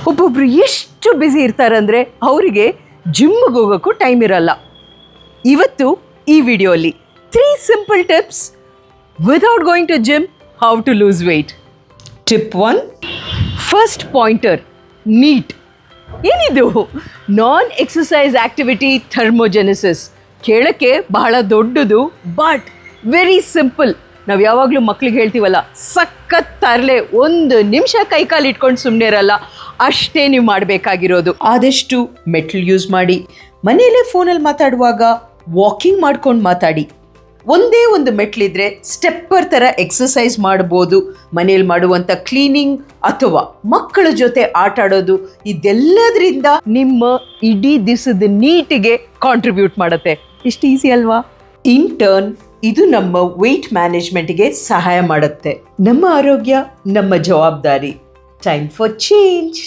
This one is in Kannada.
ಒಬ್ಬೊಬ್ರು ಎಷ್ಟು ಬ್ಯುಸಿ ಇರ್ತಾರಂದರೆ ಅವರಿಗೆ ಜಿಮ್ಗೆ ಹೋಗೋಕ್ಕೂ ಟೈಮ್ ಇರಲ್ಲ. ಇವತ್ತು ಈ ವಿಡಿಯೋಲಿ 3 simple tips without going to gym how to lose weight. Tip 1, first pointer, NEAT. ಏನಿದು? Non exercise activity thermogenesis. ಕೇಳಕ್ಕೆ ಬಹಳ ದೊಡ್ಡದು, ಬಟ್ ವೆರಿ ಸಿಂಪಲ್. ನಾವು ಯಾವಾಗಲೂ ಮಕ್ಳಿಗೆ ಹೇಳ್ತೀವಲ್ಲ, ಸಖತ್ ತರಲೆ, 1 ನಿಮಿಷ ಕೈಕಾಲು ಇಟ್ಕೊಂಡು ಸುಮ್ಮನೆ ಇರಲ್ಲ, ಅಷ್ಟೇ ನೀವು ಮಾಡಬೇಕಾಗಿರೋದು. ಆದಷ್ಟು ಮೆಟ್ಲ್ ಯೂಸ್ ಮಾಡಿ, ಮನೆಯಲ್ಲೇ ಫೋನಲ್ಲಿ ಮಾತಾಡುವಾಗ ವಾಕಿಂಗ್ ಮಾಡ್ಕೊಂಡು ಮಾತಾಡಿ. ಒಂದೇ ಒಂದು ಮೆಟ್ಲಿದ್ರೆ ಸ್ಟೆಪ್ಪರ್ ಥರ ಎಕ್ಸಸೈಸ್ ಮಾಡ್ಬೋದು. ಮನೇಲಿ ಮಾಡುವಂಥ ಕ್ಲೀನಿಂಗ್ ಅಥವಾ ಮಕ್ಕಳ ಜೊತೆ ಆಟ ಆಡೋದು, ಇದೆಲ್ಲದರಿಂದ ನಿಮ್ಮ ಇಡೀ ದಿವಸದ ನೀಟಿಗೆ ಕಾಂಟ್ರಿಬ್ಯೂಟ್ ಮಾಡುತ್ತೆ. ಇಷ್ಟು ಈಸಿ ಅಲ್ವಾ? ಇನ್ ಟರ್ನ್ ಇದು ನಮ್ಮ ವೆಯ್ಟ್ ಮ್ಯಾನೇಜ್ಮೆಂಟ್ಗೆ ಸಹಾಯ ಮಾಡುತ್ತೆ. ನಮ್ಮ ಆರೋಗ್ಯ ನಮ್ಮ ಜವಾಬ್ದಾರಿ. Time for change.